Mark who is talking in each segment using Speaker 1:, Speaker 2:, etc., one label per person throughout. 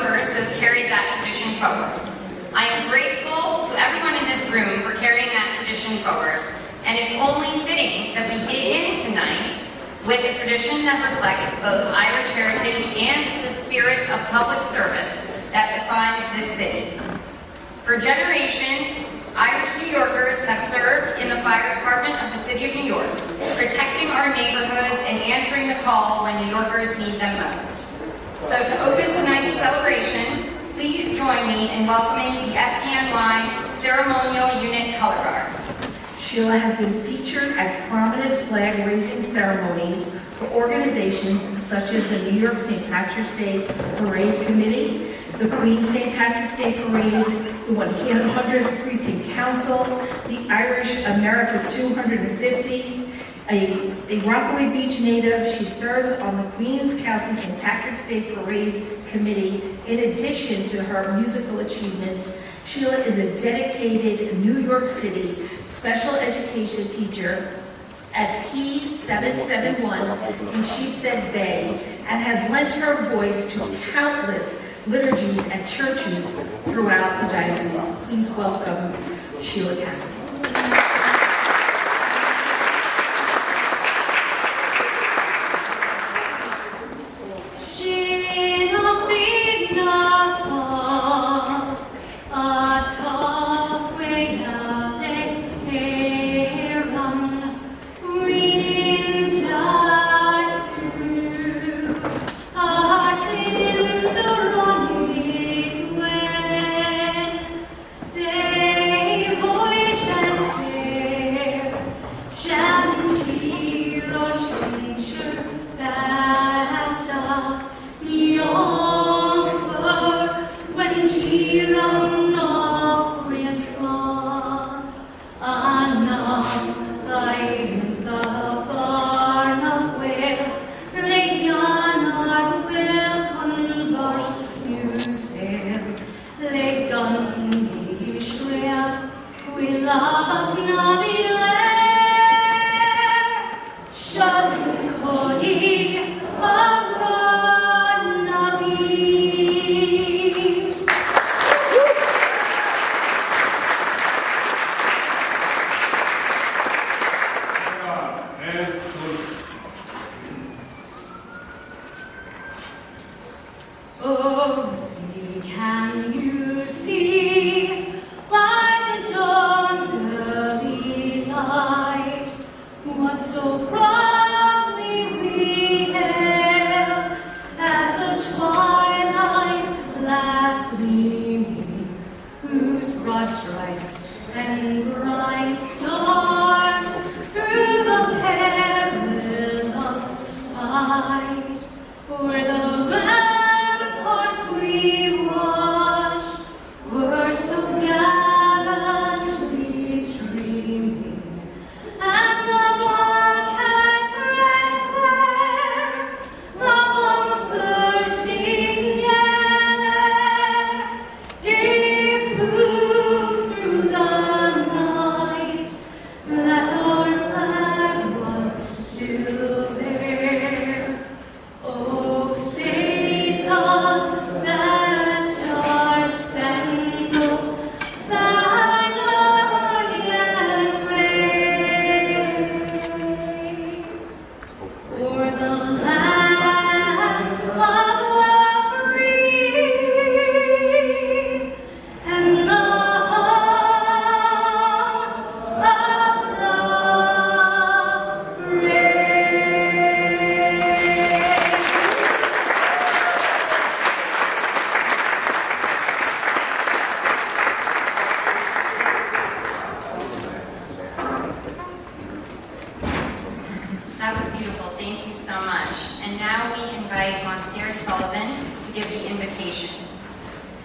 Speaker 1: Yorkers who have carried that tradition forward. I am grateful to everyone in this room for carrying that tradition forward, and it's only fitting that we begin tonight with a tradition that reflects both Irish heritage and the spirit of public service that defines this city. For generations, Irish New Yorkers have served in the fire department of the City of New York, protecting our neighborhoods and answering the call when New Yorkers need them most. So to open tonight's celebration, please join me in welcoming the FDNY Ceremonial Unit Color Guard.
Speaker 2: Sheila has been featured at prominent flag-raising ceremonies for organizations such as the New York St. Patrick's Day Parade Committee, the Queen's St. Patrick's Day Parade, the 100th Precinct Council, the Irish America 250, a Rockaway Beach native. She serves on the Queens County St. Patrick's Day Parade Committee. In addition to her musical achievements, Sheila is a dedicated New York City special education teacher at P771 in Sheepshead Bay and has lent her voice to countless liturgies at churches throughout the diocese. Please welcome Sheila Cassidy.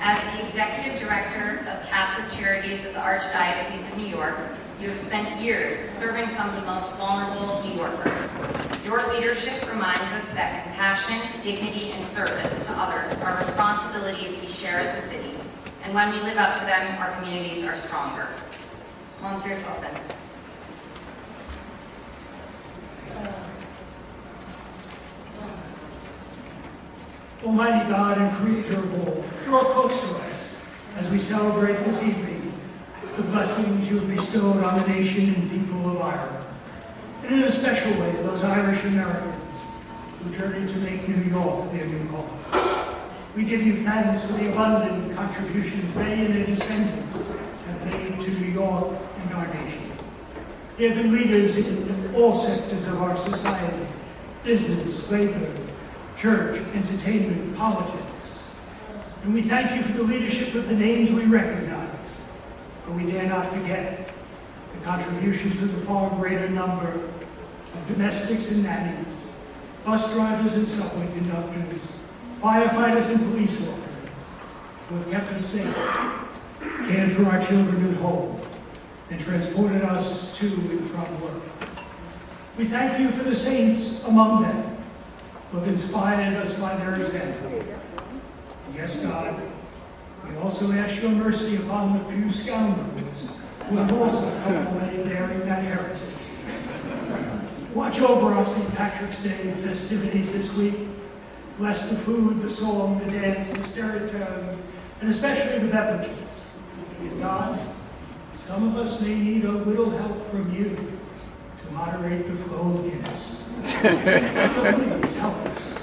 Speaker 1: As the Executive Director of Catholic Charities of the Archdiocese of New York, you have spent years serving some of the most vulnerable New Yorkers. Your leadership reminds us that compassion, dignity, and service to others are responsibilities we share as a city, and when we live up to them, our communities are stronger. Monsieur Sullivan.
Speaker 3: Almighty God and Creator of all, draw close to us as we celebrate this evening the blessings you have bestowed on the nation and people of Ireland, and in a special way those Irish Americans who journeyed to make New York their new home. We give you thanks for the abundant contributions they and their descendants have made to New York and our nation. They have been leaders in all sectors of our society: business, labor, church, entertainment, politics. And we thank you for the leadership of the names we recognize, but we dare not forget the contributions of the far greater number of domestics and nannies, bus drivers and subway conductors, firefighters and police officers who have kept us safe, cared for our children at home, and transported us to and from work. We thank you for the saints among them who have inspired us by their example. Yes, God, we also ask your mercy upon the few scoundrels who have also come away bearing that heritage. Watch over our St. Patrick's Day festivities this week. Bless the food, the song, the dance, the storytelling, and especially the beverages. And God, some of us may need a little help from you to moderate the flow of Guinness. So please help us.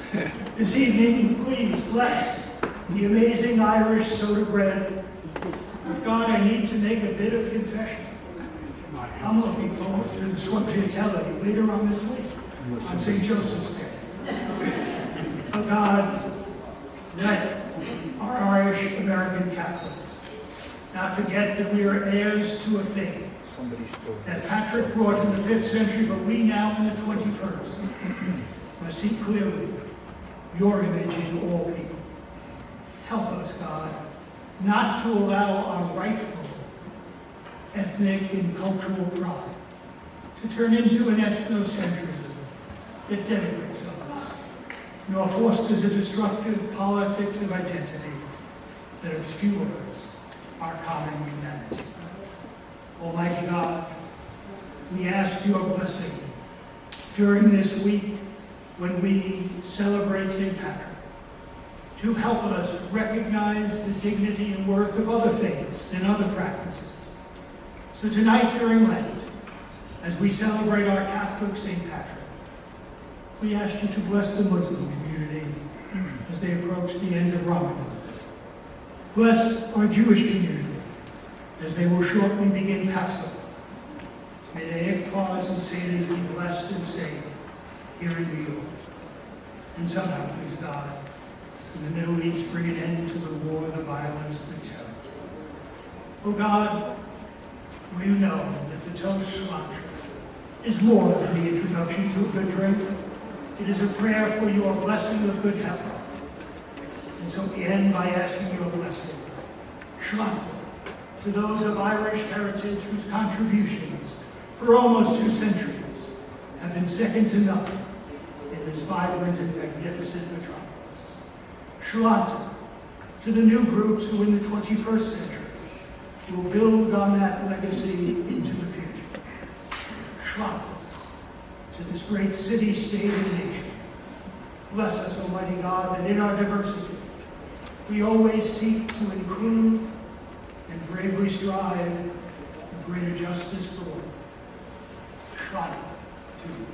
Speaker 3: This evening, please bless the amazing Irish soda bread. But God, I need to make a bit of confession. I'm looking forward to the swampatelli later on this week, on St. Joseph's Day. Oh God, let our Irish American Catholics not forget that we are heirs to a faith that Patrick brought in the 5th century, but we now in the 21st must see clearly your image in all people. Help us, God, not to allow our rightful ethnic and cultural pride to turn into an ethnocentrism that denigrates others, nor fosters a destructive politics of identity that obscures our common humanity. Almighty God, we ask your blessing during this week when we celebrate St. Patrick, to help us recognize the dignity and worth of other faiths and other practices. So tonight during Lent, as we celebrate our Catholic St. Patrick, we ask you to bless the Muslim community as they approach the end of Ramadan. Bless our Jewish community as they will shortly begin Passover. May the Ikfars and Seder be blessed and safe here in New York. And somehow, please God, in the Middle East, bring an end to the war, the violence, the terror. Oh God, we know that the toast cilantro is more than the introduction to a good drink. It is a prayer for your blessing of good health. And so we end by asking your blessing. Cilantro, to those of Irish heritage whose contributions for almost 2 centuries have been second to none in this vibrant and magnificent metropolis. Cilantro, to the new groups who in the 21st century will build on that legacy into the future. Cilantro, to this great city, state, and nation. Bless us, Almighty God, that in our diversity, we always seek to include and bravely strive for greater justice for all. Cilantro, to you.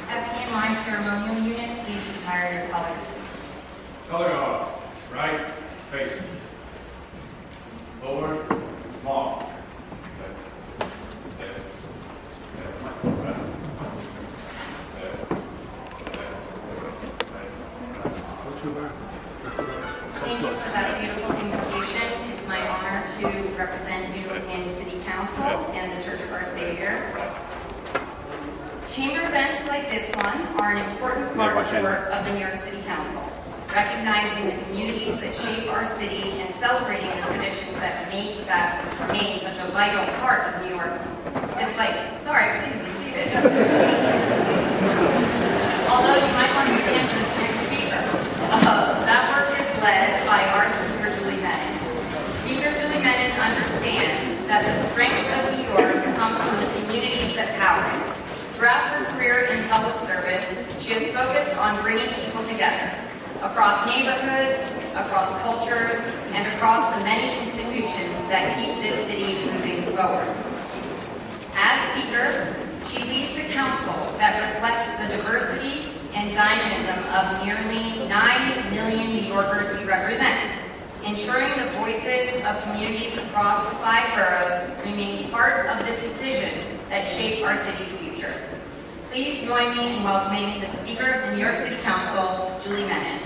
Speaker 1: FDNY ceremonial unit, please retire your colors.
Speaker 4: Color off. Right, face. Forward, mark.
Speaker 1: Thank you for that beautiful invitation. It's my honor to represent you in City Council and the Church of Our Savior. Chamber events like this one are an important part of the work of the New York City Council, recognizing the communities that shape our city and celebrating the traditions that make that remain such a vital part of New York. Sit fighting. Sorry, please be seated. Although you might want to stand for this next speaker. That work is led by our speaker, Julie Menon. Speaker Julie Menon understands that the strength of New York empowering. Throughout her career in public service, she has focused on bringing people together across neighborhoods, across cultures, and across the many institutions that keep this city moving forward. As Speaker, she leads a council that reflects the diversity and dynamism of nearly 9 million New Yorkers we represent, ensuring the voices of communities across the 5 boroughs remain part of the decisions that shape our city's future. Please join me in welcoming the Speaker of the New York City Council, Julie Menon.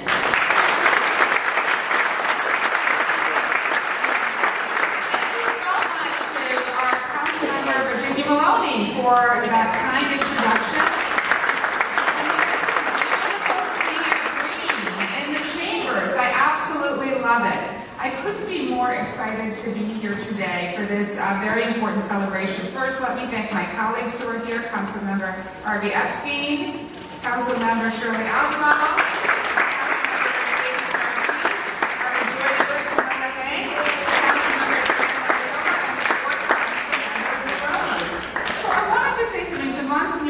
Speaker 5: Maloney for that kind introduction. And look at the beautiful sea of green in the chambers. I absolutely love it. I couldn't be more excited to be here today for this very important celebration. First, let me thank my colleagues who are here, Councilmember Harvey Epstein, Councilmember Shirley Alderman,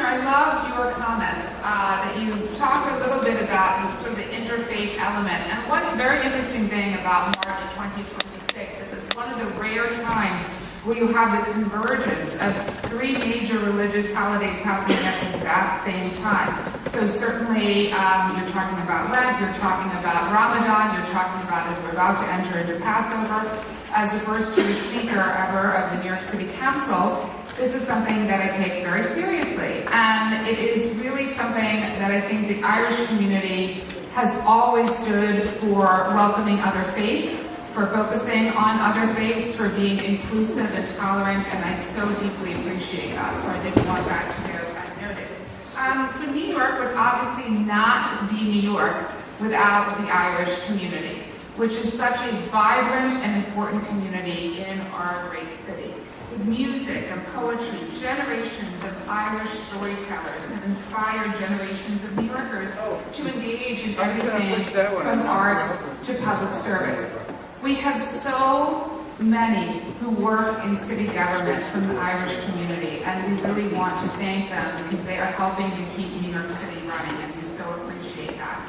Speaker 5: I loved your comments that you talked a little bit about sort of the interfaith element. And one very interesting thing about March 2026 is it's one of the rare times where you have the convergence of 3 major religious holidays happening at the exact same time. So certainly you're talking about Lent, you're talking about Ramadan, you're talking about, as we're about to enter into Passover, as the first Jewish speaker ever of the New York City Council. This is something that I take very seriously, and it is really something that I think the Irish community has always stood for welcoming other faiths, for focusing on other faiths, for being inclusive and tolerant, and I so deeply appreciate that, so I didn't want that to go unnoted. So New York would obviously not be New York without the Irish community, which is such a vibrant and important community in our great city. With music and poetry, generations of Irish storytellers have inspired generations of New Yorkers to engage in everything from arts to public service. We have so many who work in city government from the Irish community, and we really want to thank them because they are helping to keep New York City running, and we so appreciate that.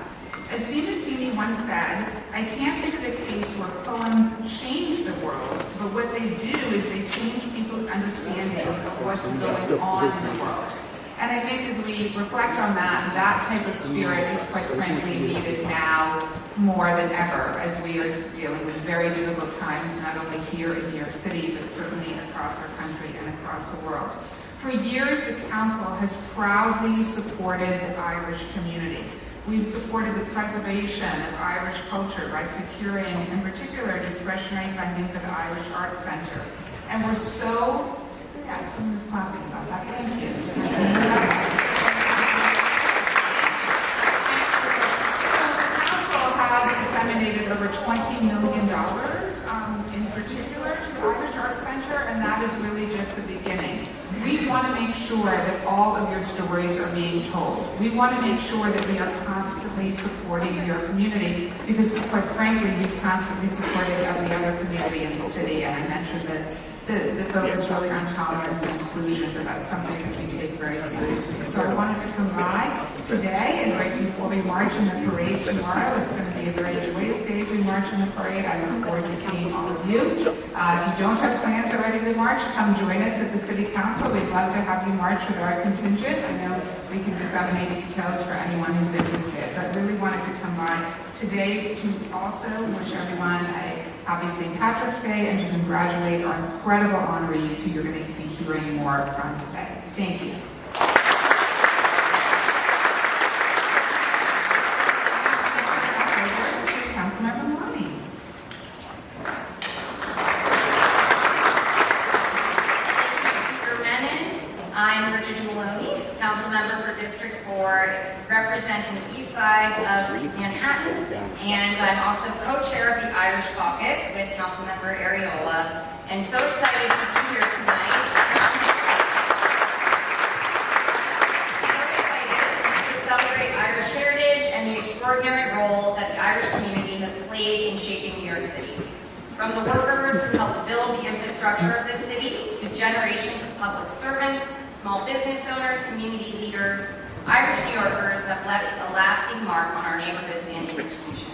Speaker 5: As Sima Sini once said, I can't think of a case where poems change the world, but what they do is they change people's understanding of what's going on in the world. And I think as we reflect on that, that type of spirit is quite frankly needed now more than ever as we are dealing with very difficult times, not only here in New York City, but certainly across our country and across the world. For years, the Council has proudly supported the Irish community. We've supported the preservation of Irish culture by securing, in particular, discretionary funding for the Irish Arts Center. And we're so, yeah, someone's clapping about that, thank you. So the Council has disseminated over $20 million in particular to the Irish Arts Center, and that is really just the beginning. We want to make sure that all of your stories are being told. We want to make sure that we are constantly supporting your community because, quite frankly, you've constantly supported every other community in the city. And I mentioned the focus really on tolerance and inclusion, but that's something that we take very seriously. So I wanted to come by today and right before we march in the parade tomorrow. It's going to be a very joyous day as we march in the parade. I look forward to seeing all of you. If you don't have plans already to march, come join us at the City Council. We'd love to have you march with our contingent. I know we can disseminate details for anyone who's interested, but really wanted to come by today to also wish everyone a happy St. Patrick's Day and to congratulate our incredible honorees who you're going to be hearing more from today. Thank you. Councilmember Maloney.
Speaker 1: Speaker Menon, I'm Virginia Maloney, council member for District 4, representing the east side of Manhattan, and I'm also co-chair of the Irish Caucus with Councilmember Areola, and so excited to be here tonight. So excited to celebrate Irish heritage and the extraordinary role that the Irish community has played in shaping New York City. From the workers who helped build the infrastructure of this city to generations of public servants, Small business owners, community leaders, Irish New Yorkers have left a lasting mark on our neighborhoods and institutions.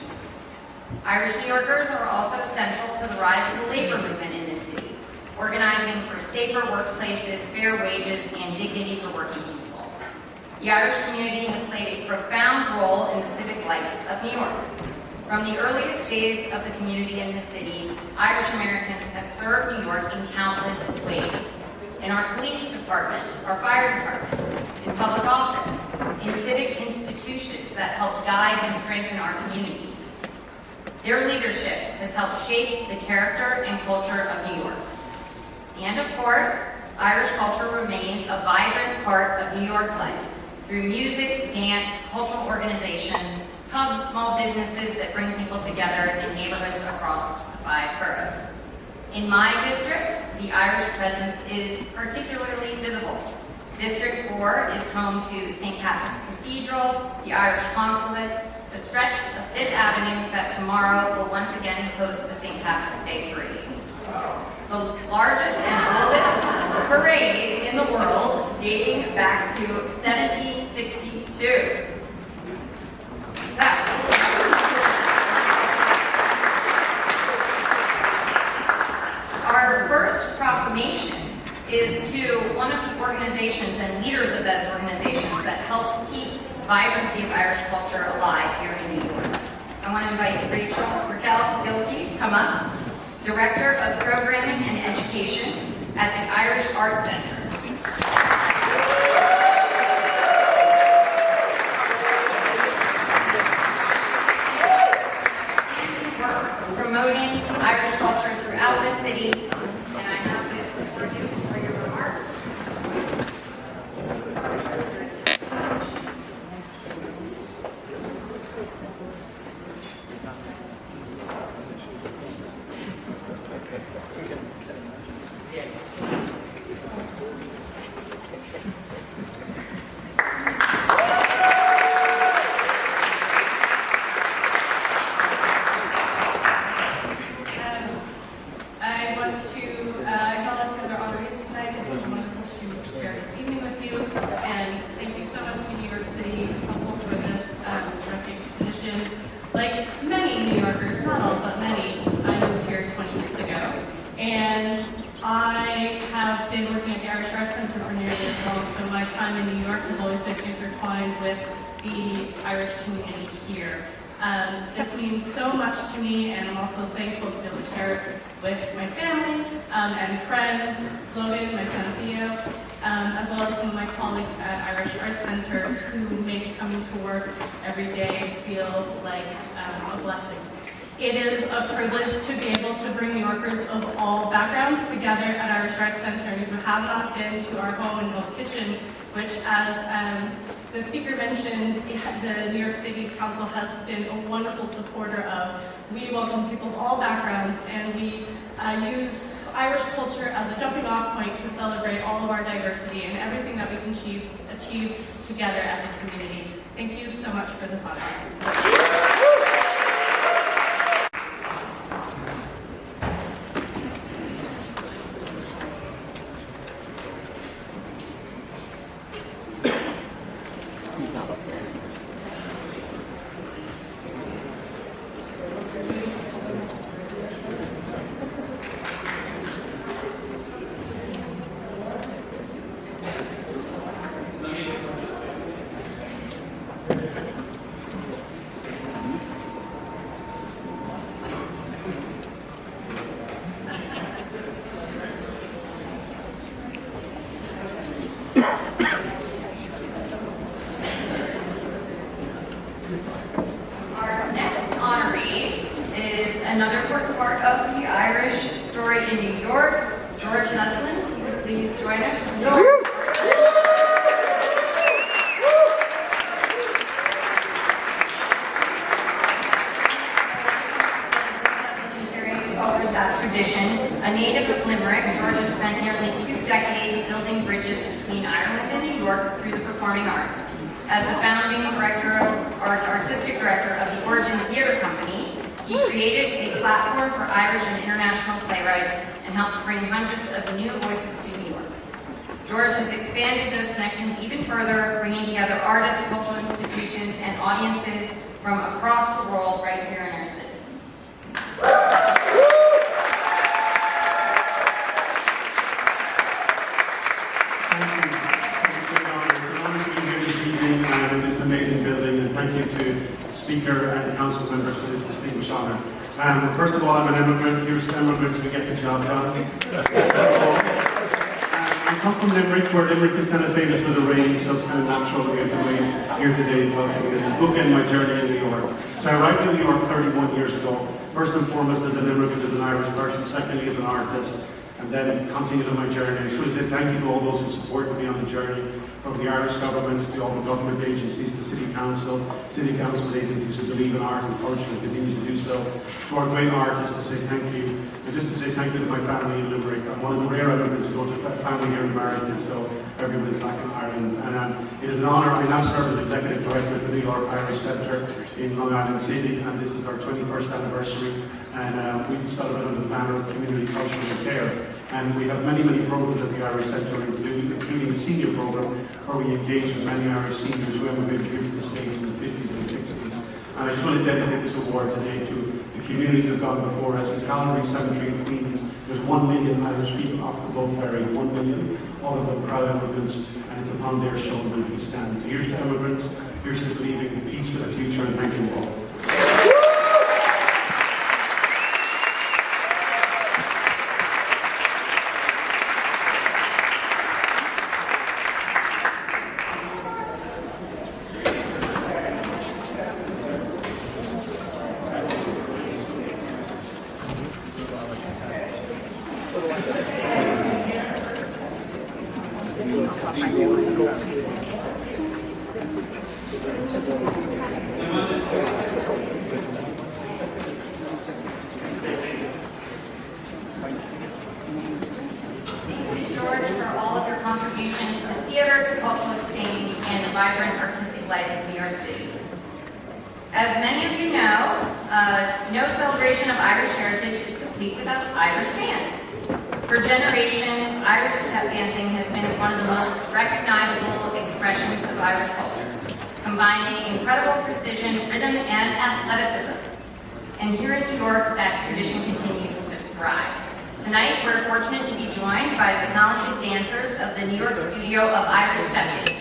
Speaker 1: Irish New Yorkers are also central to the rise of the labor movement in this city, organizing for safer workplaces, fair wages, and dignity for working people. The Irish community has played a profound role in the civic life of New York. From the earliest days of the community in this city, Irish Americans have served New York in countless ways. In our police department, our fire department, in public office, in civic institutions that help guide and strengthen our communities. Their leadership has helped shape the character and culture of New York. And of course, Irish culture remains a vibrant part of New York life through music, dance, cultural organizations, pubs, small businesses that bring people together in neighborhoods across the 5 boroughs. In my district, the Irish presence is particularly visible. District 4 is home to St. Patrick's Cathedral, the Irish Consulate, the stretch of 5th Avenue that tomorrow will once again host the St. Patrick's Day Parade. The largest and oldest parade in the world, dating back to 1762. So, our first proclamation is to one of the organizations and leaders of those organizations that helps keep the vibrancy of Irish culture alive here in New York. I want to invite Raquel Gilkey to come up, Director of Programming and Education at the Irish Arts Center. Outstanding work promoting Irish culture throughout the city, and I have this for you for your remarks.
Speaker 6: I want to acknowledge the other honorees tonight. It's wonderful to share this evening with you. And thank you so much to New York City Council for this recognition. Like many New Yorkers, not all, but many, I moved here 20 years ago. And I have been working at the Irish Arts Center for nearly as long, so my time in New York has always been intertwined with the Irish community here. This means so much to me, and I'm also thankful to be able to share it with my family and friends, Logan, my son Theo, as well as some of my colleagues at Irish Arts Centers who make coming to work every day feel like a blessing. It is a privilege to be able to bring New Yorkers of all backgrounds together at Irish Arts Center. And if you have not been to our home in Hell's Kitchen, which as the speaker mentioned, the New York City Council has been a wonderful supporter of. We welcome people of all backgrounds, and we use Irish culture as a jumping off point to celebrate all of our diversity and everything that we can achieve together as a community. Thank you so much for this honor.
Speaker 1: Our next honoree is another important part of the Irish story in New York, George Heslin. If you would please join us from New York. Carrying forward that tradition. A native of Limerick, George has spent nearly 2 decades building bridges between Ireland and New York through the performing arts. As the founding artistic director of the Origin Theatre Company, he created a platform for Irish and international playwrights and helped bring hundreds of new voices to New York. George has expanded those connections even further, bringing together artists, cultural institutions, and audiences from across the world right here in our city.
Speaker 7: Thank you. It's an honor to be here this evening in this amazing building, and thank you to Speaker and Council members for this distinguished honor. First of all, I'm an immigrant. Here's immigrants who get the job done. I come from Limerick, where Limerick is kind of famous for the rain, so it's kind of natural to get the rain here today talking. This is bookend my journey in New York. So I arrived in New York 31 years ago. First and foremost as an immigrant, as an Irish person. Secondly, as an artist. And then continued on my journey. I just want to say thank you to all those who supported me on the journey, from the Irish government to all the government agencies, the city council agencies who believe in art and culture and continue to do so. To our great artists, to say thank you. And just to say thank you to my family in Limerick. I'm one of the rare immigrants who go to family here in America, so everybody's back in Ireland. And it is an honor. I now serve as Executive Director of the New York Irish Centre in Long Island City, and this is our 21st anniversary. And we celebrate under the banner of community, culture and care. And we have many, many programs at the Irish Centre, including a senior program where we engage with many Irish seniors who emigrated here to the States in the 50s and 60s. And I just want to dedicate this award today to the communities who have gone before us. In Calvary Cemetery in Queens, there's 1 million Irish people off the boat ferry, 1 million, all of them proud immigrants, and it's upon their shoulders we stand. So here's to immigrants, here's to believing in peace for the future, and thank you all.
Speaker 1: George, for all of your contributions to theater, to cultural exchange, and the vibrant artistic life of New York City. As many of you know, no celebration of Irish heritage is complete without Irish bands. For generations, Irish step dancing has been one of the most recognizable expressions of Irish culture, combining incredible precision, rhythm, and athleticism. And here in New York, that tradition continues to thrive. Tonight, we're fortunate to be joined by the talented dancers of the New York studio of Irish Step Dance.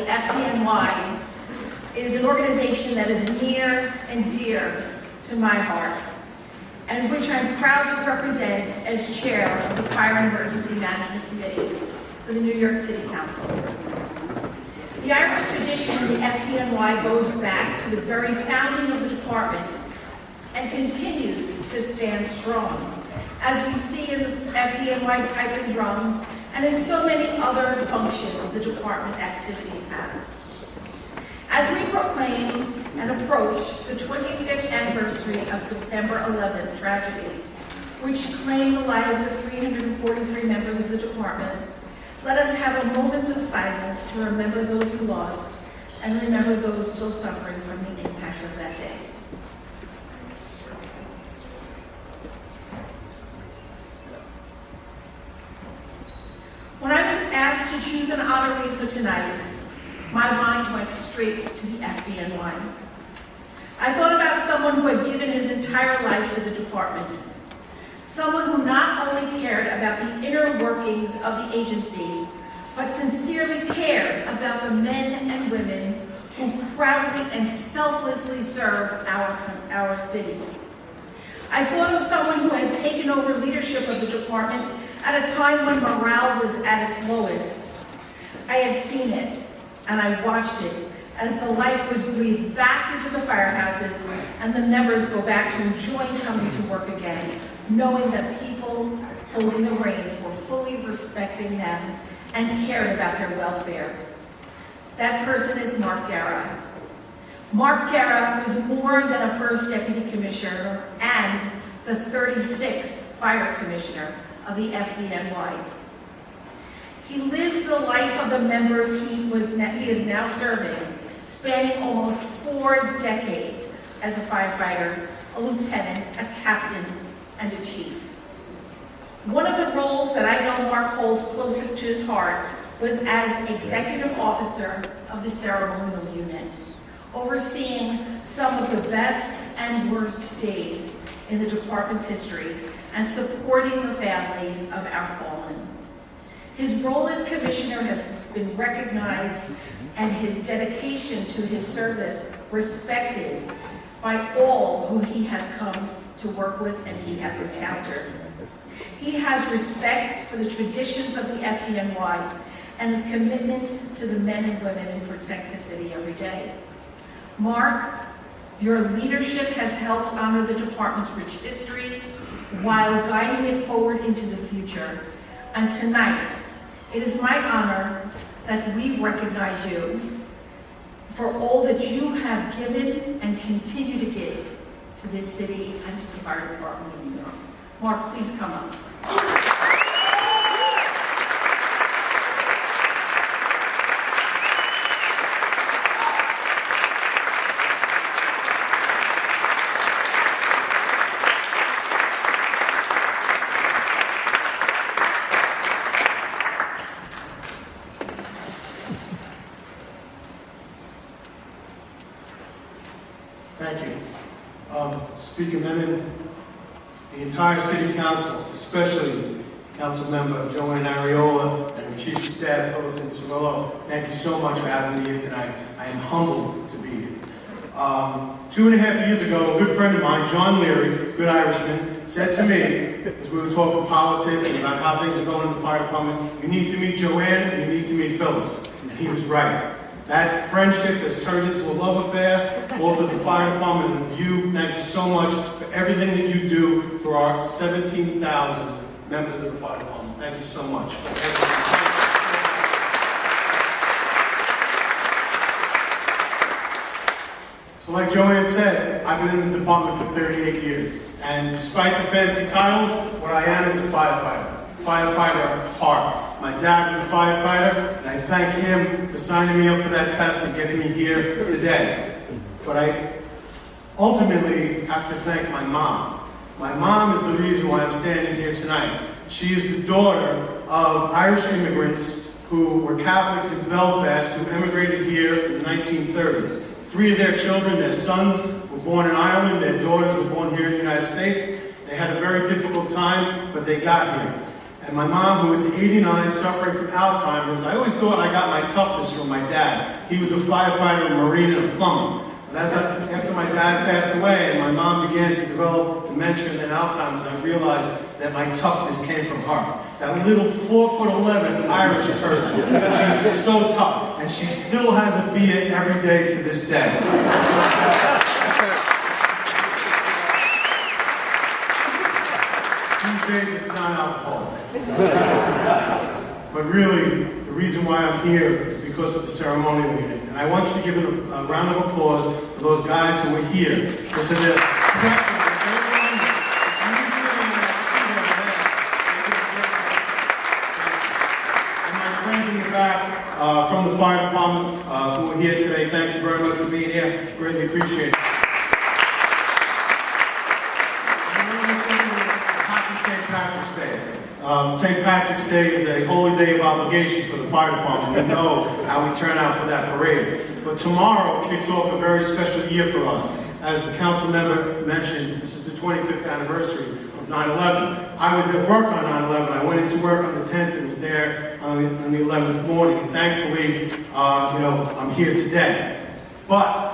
Speaker 2: the FDNY is an organization that is near and dear to my heart, and which I'm proud to represent as chair of the Fire and Emergency Management Committee for the New York City Council. The Irish tradition of the FDNY goes back to the very founding of the department and continues to stand strong, as we see in the FDNY pipe and drums and in so many other functions the department activities have. As we proclaim and approach the 25th anniversary of September 11th tragedy, which claimed the lives of 343 members of the department, let us have a moment of silence to remember those we lost and remember those still suffering from the impact of that day. When I was asked to choose an honoree for tonight, my mind went straight to the FDNY. I thought about someone who had given his entire life to the department, someone who not only cared about the inner workings of the agency, but sincerely cared about the men and women who proudly and selflessly serve our city. I thought of someone who had taken over leadership of the department at a time when morale was at its lowest. I had seen it, and I watched it as the life was breathed back into the firehouses and the members go back to enjoying coming to work again, knowing that people holding the reins were fully respecting them and cared about their welfare. That person is Mark Guerra. Mark Guerra was more than a first deputy commissioner and the 36th fire commissioner of the FDNY. He lives the life of the members he is now serving, spanning almost 4 decades as a firefighter, a lieutenant, a captain, and a chief. One of the roles that I know Mark holds closest to his heart was as executive officer of the ceremonial unit, overseeing some of the best and worst days in the department's history and supporting the families of our fallen. His role as commissioner has been recognized and his dedication to his service respected by all who he has come to work with and he has encountered. He has respect for the traditions of the FDNY and his commitment to the men and women who protect the city every day. Mark, your leadership has helped honor the department's rich history while guiding it forward into the future. And tonight, it is my honor that we recognize you for all that you have given and continue to give to this city and to the fire department of New York. Mark, please come up.
Speaker 7: Thank you. Speaker Menon, the entire City Council, especially Council Member Joanne Ariola and Chief of Staff Phyllis Cirillo, thank you so much for having me here tonight. I am humbled to be here. 2.5 years ago, a good friend of mine, John Leary, good Irishman, said to me, as we were talking politics and about how things are going in the fire department, you need to meet Joanne and you need to meet Phyllis. And he was right. That friendship has turned into a love affair, both of the fire department and you. Thank you so much for everything that you do for our 17,000 members of the fire department. Thank you so much. So like Joanne said, I've been in the department for 38 years. And despite the fancy titles, what I am is a firefighter. Firefighter at heart. My dad was a firefighter, and I thank him for signing me up for that test and getting me here today. But I ultimately have to thank my mom. My mom is the reason why I'm standing here tonight. She is the daughter of Irish immigrants who were Catholics in Belfast who emigrated here in the 1930s. 3 of their children, their sons, were born in Ireland. Their daughters were born here in the United States. They had a very difficult time, but they got here. And my mom, who was 89, suffering from Alzheimer's, I always thought I got my toughness from my dad. He was a firefighter, a marine, and a plumber. But after my dad passed away and my mom began to develop dementia and Alzheimer's, I realized that my toughness came from her. That little 4'11" Irish person, she was so tough, and she still has a beer every day to this day. These days it's not alcoholic. But really, the reason why I'm here is because of the ceremonial meeting. And I want you to give a round of applause for those guys who were here. Because of the from the fire department who are here today, thank you very much for being here. Greatly appreciate it. Happy St. Patrick's Day. St. Patrick's Day is a holy day of obligation for the fire department. We know how we turn out for that parade. But tomorrow kicks off a very special year for us. As the council member mentioned, this is the 25th anniversary of 9/11. I was at work on 9/11. I went into work on the 10th and was there on the 11th morning. And thankfully, I'm here today. But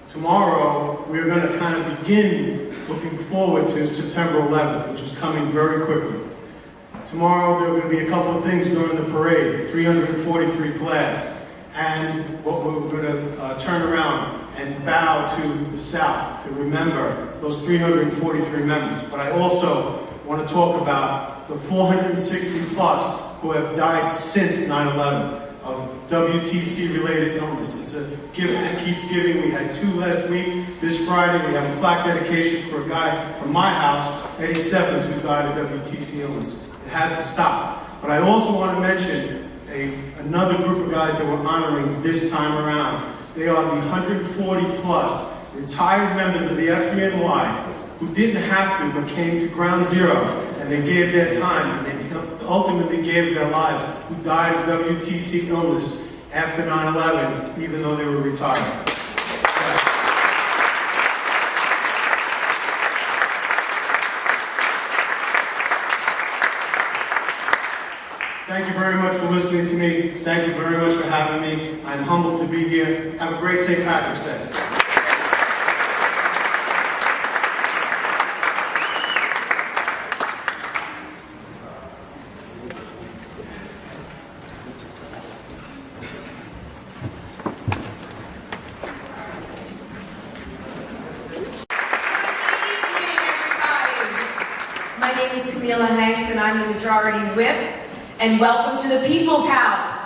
Speaker 7: tomorrow, we're going to kind of begin looking forward to September 11th, which is coming very quickly. Tomorrow, there are going to be a couple of things during the parade, 343 flags. And what we're going to turn around and bow to the South to remember those 343 members. But I also want to talk about the 460 plus who have died since 9/11 of WTC-related illness. It's a gift that keeps giving. We had 2 last week. This Friday, we have a plaque dedication for a guy from my house, Eddie Steffens, who died of WTC illness. It has to stop. But I also want to mention another group of guys that we're honoring this time around. They are the 140 plus retired members of the FDNY who didn't have to but came to ground zero and they gave their time and they ultimately gave their lives, who died of WTC illness after 9/11 even though they were retired. Thank you very much for listening to me. Thank you very much for having me. I'm humbled to be here. Have a great St. Patrick's Day.
Speaker 8: My name is Camila Hanks and I'm the Majority Whip. And welcome to the People's House.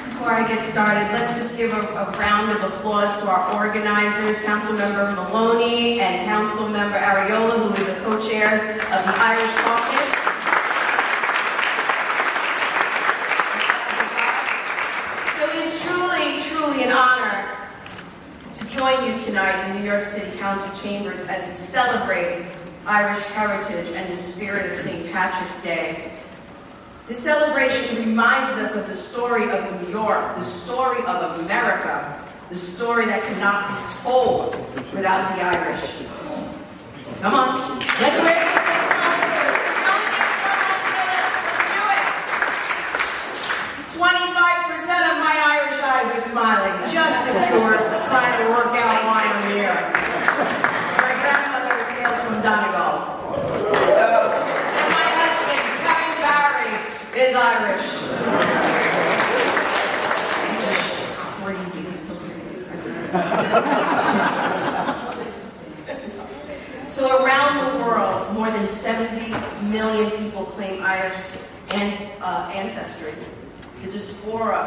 Speaker 8: Before I get started, let's just give a round of applause to our organizers, Councilmember Maloney and Councilmember Ariola, who are the co-chairs of the Irish Caucus. So it is truly, truly an honor to join you tonight in the New York City Council chambers as we celebrate Irish heritage and the spirit of St. Patrick's Day. This celebration reminds us of the story of New York, the story of America, the story that cannot be told without the Irish. Come on, let's raise this thing. Let's do it. 25% of my Irish eyes are smiling, just if you were trying to work out why I'm here. My grandmother hails from Donegal. And my husband, Kevin Barry, is Irish. He's crazy, he's so crazy. So around the world, more than 70 million people claim Irish ancestry. The diaspora,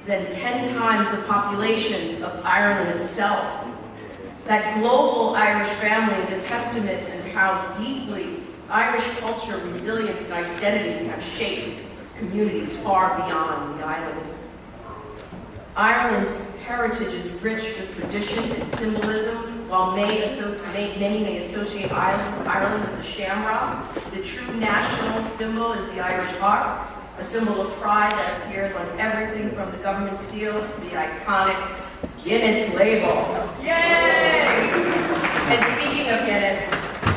Speaker 8: than 10 times the population of Ireland itself. That global Irish family is a testament in how deeply Irish culture, resilience, and identity have shaped communities far beyond the island. Ireland's heritage is rich with tradition and symbolism. While many may associate Ireland with the shamrock, the true national symbol is the Irish harp, a symbol of pride that appears on everything from the government seals to the iconic Guinness label. Yay! And speaking of Guinness,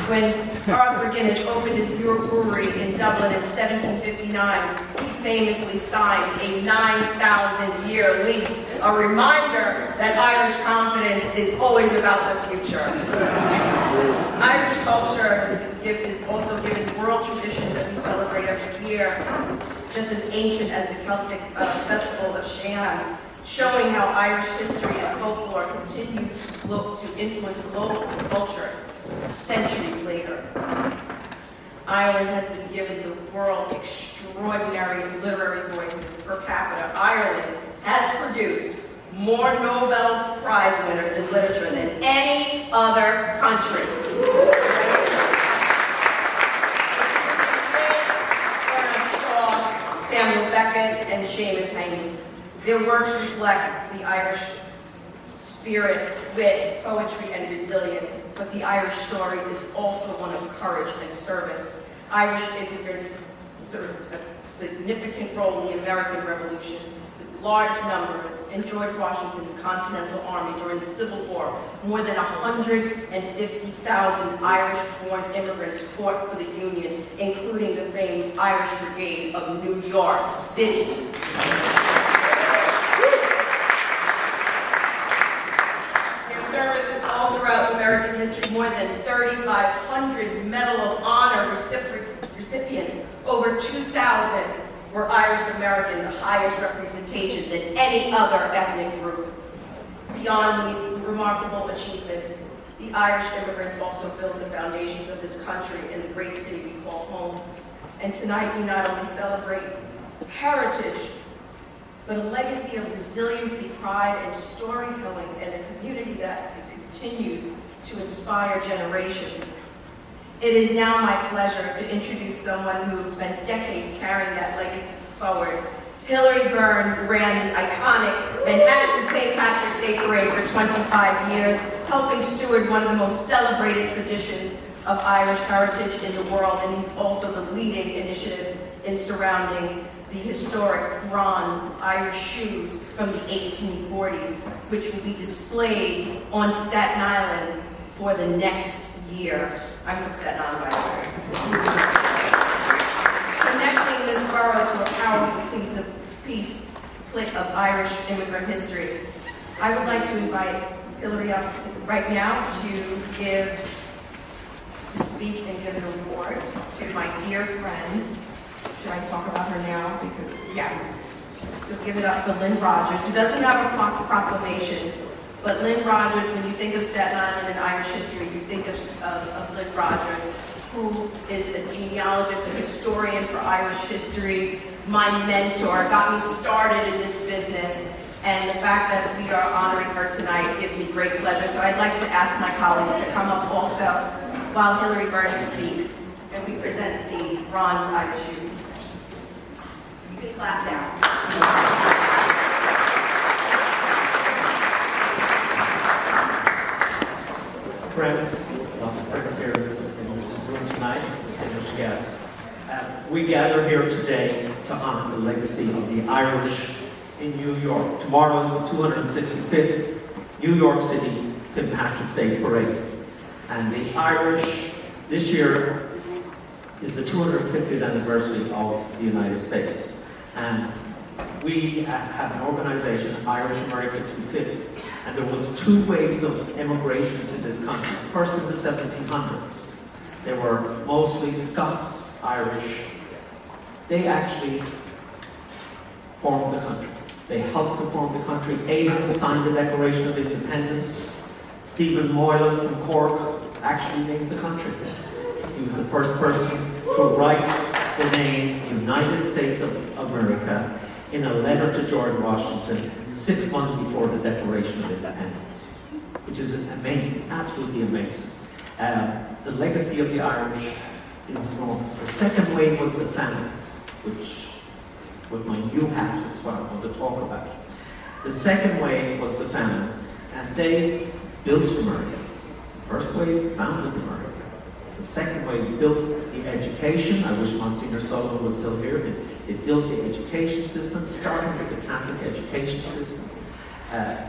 Speaker 8: when Arthur Guinness opened his brewery in Dublin in 1759, he famously signed a 9,000-year lease, a reminder that Irish confidence is always about the future. Irish culture is also given world traditions that we celebrate every year, just as ancient as the Celtic festival of Shean, showing how Irish history and folklore continue to influence global culture centuries later. Ireland has been given the world extraordinary literary voices per capita. Ireland has produced more Nobel Prize winners in literature than any other country. Samuel Beckett and Seamus Heaney. Their works reflects the Irish spirit, wit, poetry, and resilience, but the Irish story is also one of courage and service. Irish immigrants served a significant role in the American Revolution, with large numbers in George Washington's Continental Army during the Civil War. More than 150,000 Irish-born immigrants fought for the Union, including the famed Irish Brigade of New York City. Services all throughout American history, more than 3,500 Medal of Honor recipients, over 2,000 were Irish American, the highest representation than any other ethnic group. Beyond these remarkable achievements, the Irish immigrants also built the foundations of this country in the great city we call home. And tonight we not only celebrate heritage, but a legacy of resiliency, pride, and storytelling, and a community that continues to inspire generations. It is now my pleasure to introduce someone who spent decades carrying that legacy forward. Hillary Byrne ran the iconic Manhattan St. Patrick's Day Parade for 25 years, helping steward one of the most celebrated traditions of Irish heritage in the world, and he's also the leading initiative in surrounding the historic bronze Irish shoes from the 1840s, which will be displayed on Staten Island for the next year. I'm from Staten Island, by the way. Connecting this borough to a powerful piece of Irish immigrant history. I would like to invite Hillary up right now to speak and give an award to my dear friend. Should I talk about her now? Because, yes. So give it up for Lynn Rogers, who doesn't have a proclamation. But Lynn Rogers, when you think of Staten Island and Irish history, you think of Lynn Rogers, who is a genealogist, a historian for Irish history, my mentor, got me started in this business. And the fact that we are honoring her tonight gives me great pleasure. So I'd like to ask my colleagues to come up also while Hillary Byrne speaks, and we present the bronze Irish shoes. You can clap now.
Speaker 9: Friends, lots of friends here in this room tonight, distinguished guests. We gather here today to honor the legacy of the Irish in New York. Tomorrow is the 265th New York City St. Patrick's Day Parade. And the Irish, this year, is the 250th anniversary of the United States. And we have an organization, Irish American 250. And there was two waves of immigration to this country. First in the 1700s. They were mostly Scots, Irish. They actually formed the country. They helped to form the country. Aidan signed the Declaration of Independence. Stephen Moylan from Cork actually named the country. He was the first person to write the name United States of America in a letter to George Washington 6 months before the Declaration of Independence, which is amazing, absolutely amazing. The legacy of the Irish is enormous. The second wave was the famine, which, with my new hat, is what I'm going to talk about. The second wave was the famine, and they built America. The first wave founded America. The second wave built the education. I wish Monsignor Sullivan was still here. They built the education system, starting with the Catholic education system.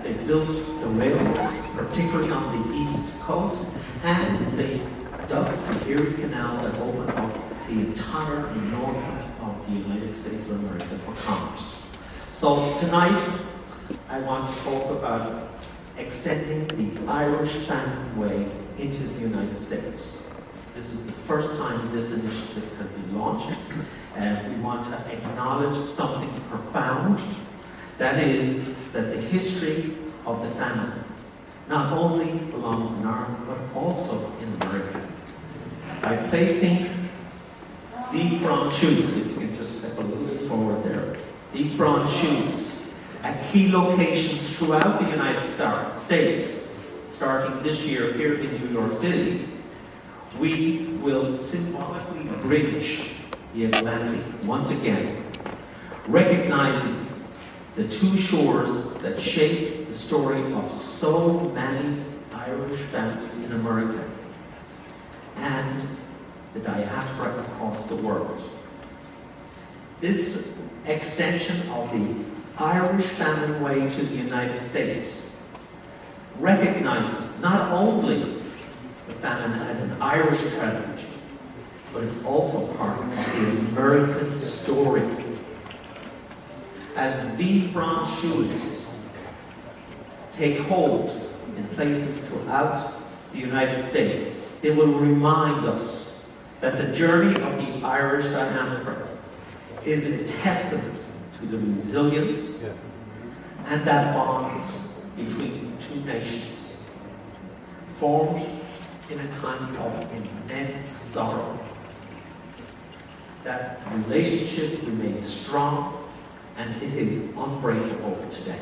Speaker 9: They built the railroads, particularly on the East Coast, and they dug the Erie Canal that opened up the entire north of the United States of America for commerce. So tonight, I want to talk about extending the Irish family way into the United States. This is the first time this initiative has been launched, and we want to acknowledge something profound. That is that the history of the family not only belongs in Ireland, but also in America. By placing these bronze shoes, if you can just step a little bit forward there, these bronze shoes at key locations throughout the United States, starting this year here in New York City, we will symbolically bridge the Atlantic once again, recognizing the two shores that shape the story of so many Irish families in America and the diaspora across the world. This extension of the Irish family way to the United States recognizes not only the famine as an Irish tragedy, but it's also part of the American story. As these bronze shoes take hold in places throughout the United States, they will remind us that the journey of the Irish diaspora is a testament to the resilience and that bonds between two nations, formed in a time of immense sorrow. That relationship remains strong and it is unbreakable today.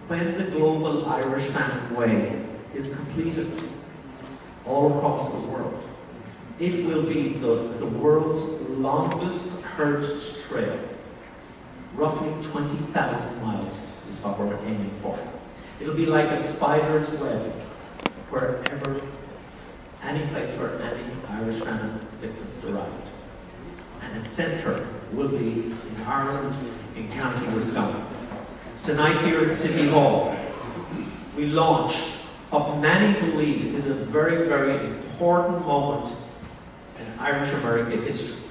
Speaker 9: When the global Irish family way is completed all across the world, it will be the world's longest heritage trail. Roughly 20,000 miles is what we're aiming for. It'll be like a spider's web wherever, any place where any Irish famine victims arrived. And its centre will be in Ireland, in County Roscommon. Tonight here at City Hall, we launch what many believe is a very, very important moment in Irish American history.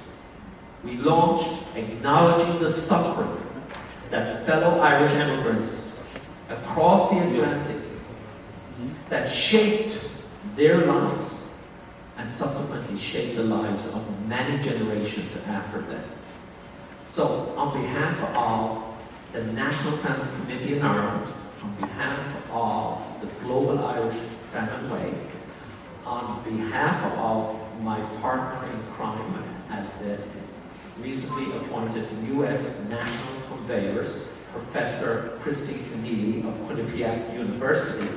Speaker 9: We launch acknowledging the suffering that fellow Irish immigrants across the Atlantic that shaped their lives and subsequently shaped the lives of many generations after them. So, on behalf of the National Family Committee in Ireland, on behalf of the Global Irish Family Way, on behalf of my partner in crime as the recently appointed U.S. National Conveyors, Professor Christine Keneally of Quinnipiac University,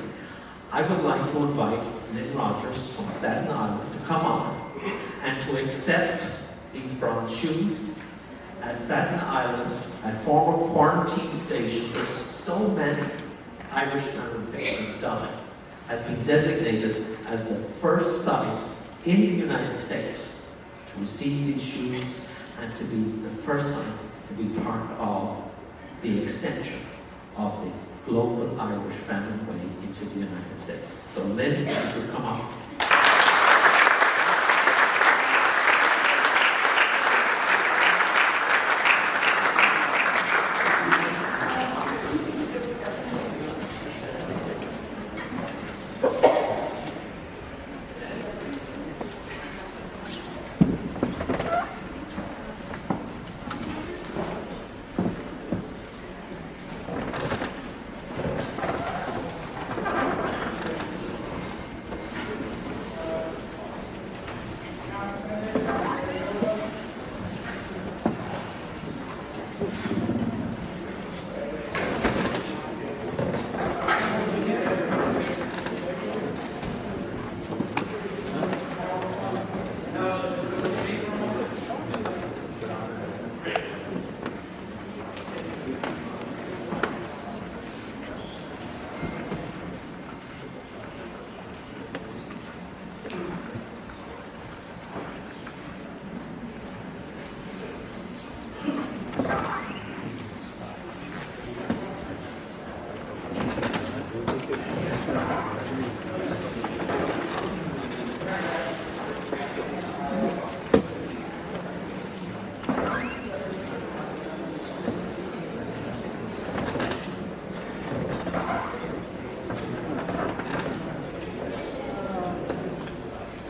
Speaker 9: I would like to invite Lynn Rogers from Staten Island to come up and to accept these bronze shoes. As Staten Island, a former quarantine station where so many Irish family victims died, has been designated as the first site in the United States to receive these shoes and to be the first site to be part of the extension of the global Irish family way into the United States. So Lynn, if you would come up.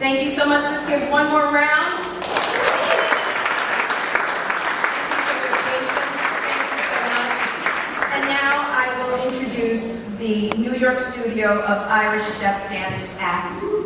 Speaker 8: Thank you so much. Let's give one more round. And now I will introduce the New York studio of Irish Step Dance Act 2.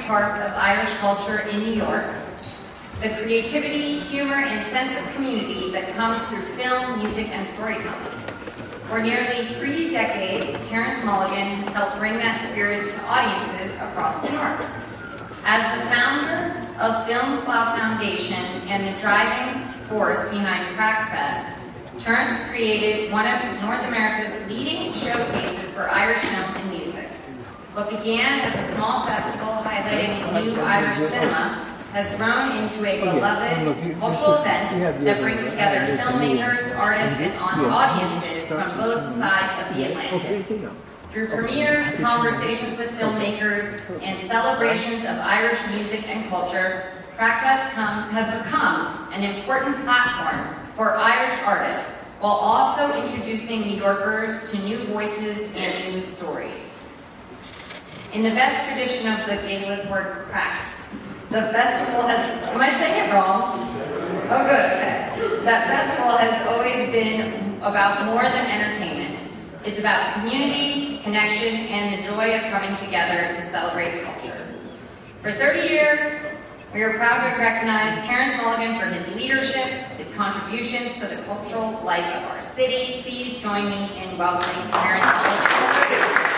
Speaker 1: heart of Irish culture in New York, the creativity, humor, and sense of community that comes through film, music, and storytelling. For nearly 3 decades, Terrence Mulligan has helped bring that spirit to audiences across New York. As the founder of Film Cloud Foundation and the driving force behind Crackfest, Terrence created one of North America's leading showcases for Irish film and music. What began as a small festival highlighting new Irish cinema has grown into a beloved cultural event that brings together filmmakers, artists, and audiences from both sides of the Atlantic. Through premieres, conversations with filmmakers, and celebrations of Irish music and culture, Crackfest has become an important platform for Irish artists, while also introducing New Yorkers to new voices and new stories. In the best tradition of the Gaelic word crack, the festival has, am I saying it wrong? Oh good, okay. That festival has always been about more than entertainment. It's about community, connection, and the joy of coming together to celebrate culture. For 30 years, we are proud to recognize Terrence Mulligan for his leadership, his contributions to the cultural life of our city. Please join me in welcoming Terrence Mulligan.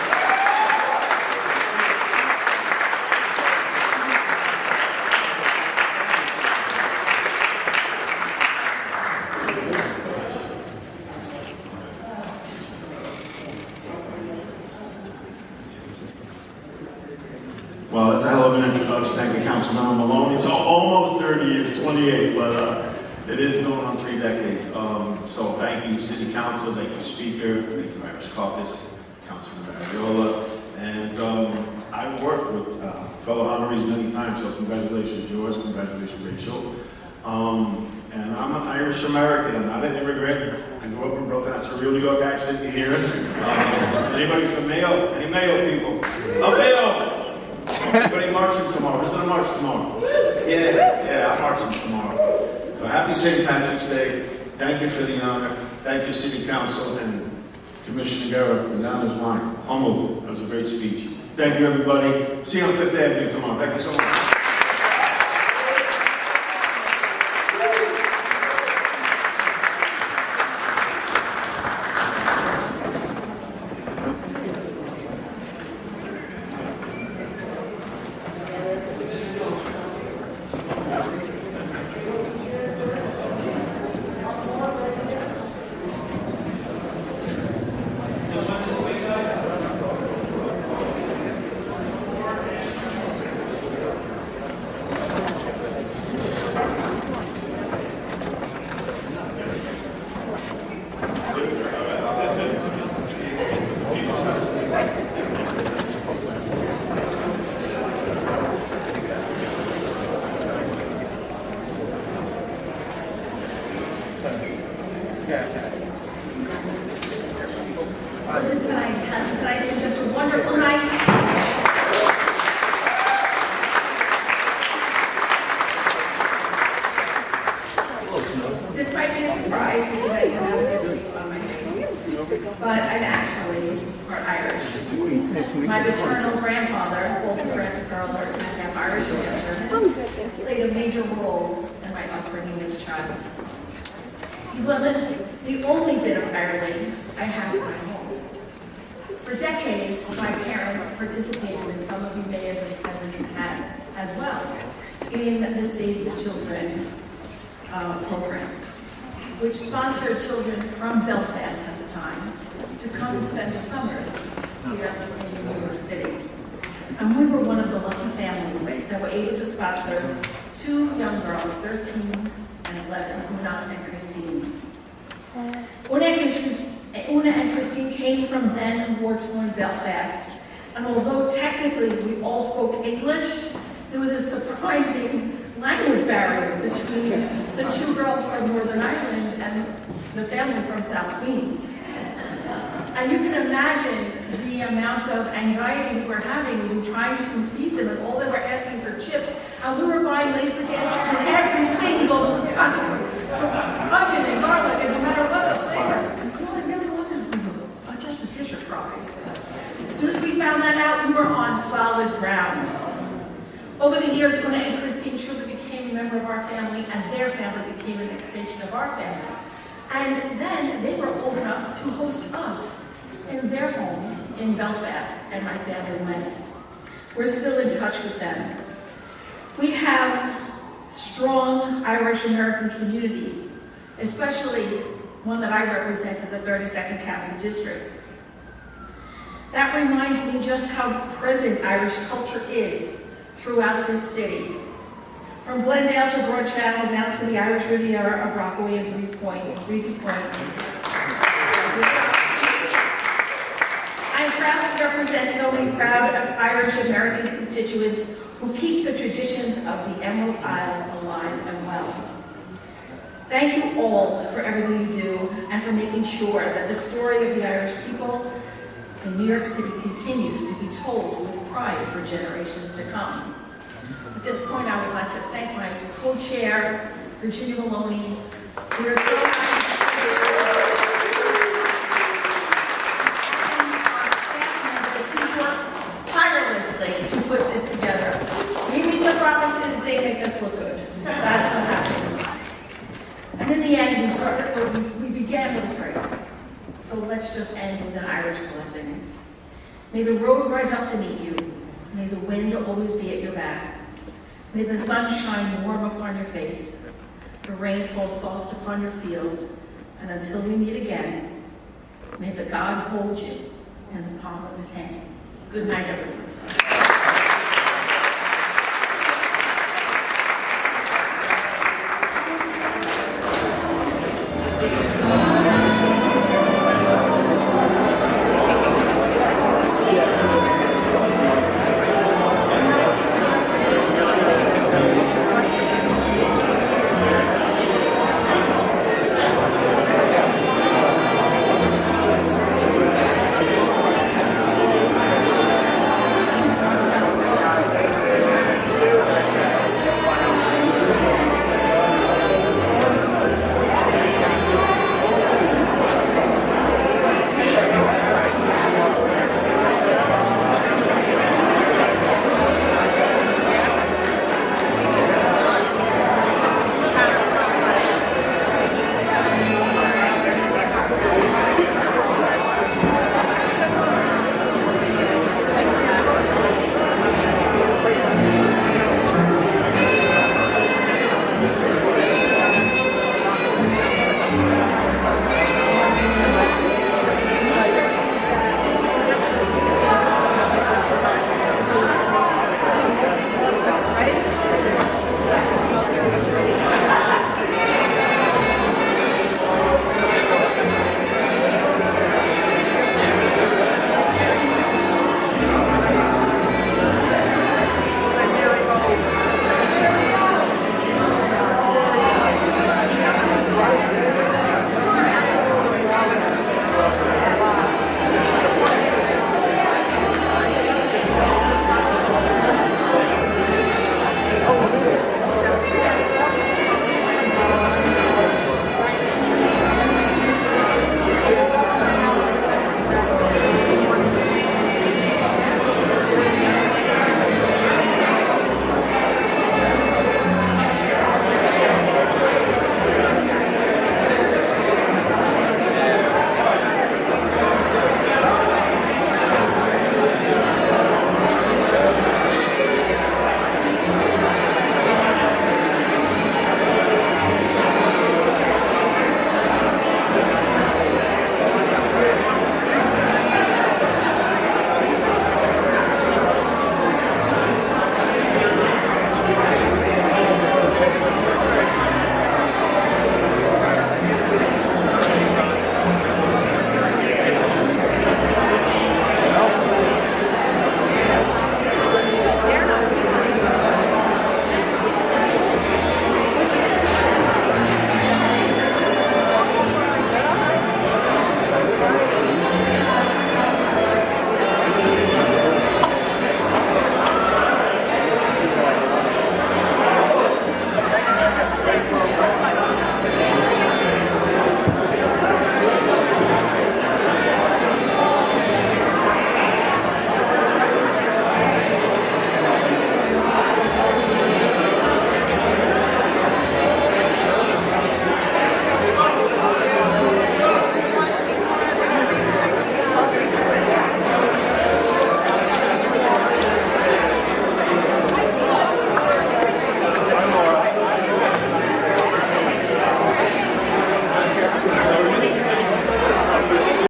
Speaker 10: Well, that's a hell of an introduction. Thank you, Councilmember Maloney. It's almost 30 years, 28, but it is going on 3 decades. So thank you, City Council, thank you, Speaker, thank you, Irish Caucus, Councilman Variola. And I've worked with fellow honorees many times, so congratulations, George, congratulations, Rachel. And I'm an Irish American, I'm not an immigrant. I grew up in Brooklyn, that's a real New York accent, you hear it. Anybody from Mayo? Any Mayo people? Up Mayo! Everybody marching tomorrow. Who's going to march tomorrow? Yeah, I'm marching tomorrow. So happy St. Patrick's Day. Thank you for the honor. Thank you, City Council and Commissioner Guerra. The honor is mine. Humbled. That was a great speech. Thank you, everybody. See you on 5th Avenue tomorrow. Thank you so much.
Speaker 2: Listen tonight, hasn't tonight been just a wonderful night? This might be a surprise because I don't have a degree on my face, but I'm actually part Irish. My maternal grandfather, Walter Francis Earler, is half Irish and half German, played a major role in my upbringing as a child. He wasn't the only bit of Ireland I had in my home. For decades, my parents participated in some of you may have had as well in the Save the Children program, which sponsored children from Belfast at the time to come and spend the summers here in New York City. And we were one of the lucky families that were able to sponsor 2 young girls, 13 and 11, Una and Christine. Una and Christine came from then war-torn Belfast, and although technically we all spoke English, there was a surprising language barrier between the 2 girls from Northern Ireland and the family from South Queens. And you can imagine the amount of anxiety we were having. We were trying to feed them, and all they were asking for chips, and we were buying Lay's potato chips in every single country. Onion and garlic, and no matter what the flavor. And all they really wanted was just a dish of fries. As soon as we found that out, we were on solid ground. Over the years, Una and Christine truly became a member of our family, and their family became an extension of our family. And then they were old enough to host us in their homes in Belfast, and my family went. We're still in touch with them. We have strong Irish-American communities, especially one that I represent in the 32nd Council District. That reminds me just how present Irish culture is throughout this city. From Glendale to Broad Channel down to the Irish Riviera of Rockaway and Breezy Point. I'm proud to represent so many proud Irish-American constituents who keep the traditions of the Emerald Isle alive and well. Thank you all for everything you do and for making sure that the story of the Irish people in New York City continues to be told with pride for generations to come. At this point, I would like to thank my co-chair, Virginia Maloney. We are so happy to be here. And our staff members who worked tirelessly to put this together. We meet the promises, they make us look good. That's what happens. And in the end, we began with a prayer. So let's just end with an Irish blessing. May the road rise up to meet you. May the wind always be at your back. May the sun shine warm upon your face. The rain fall soft upon your fields. And until we meet again, may the God hold you in the palm of his hand. Good night, everyone.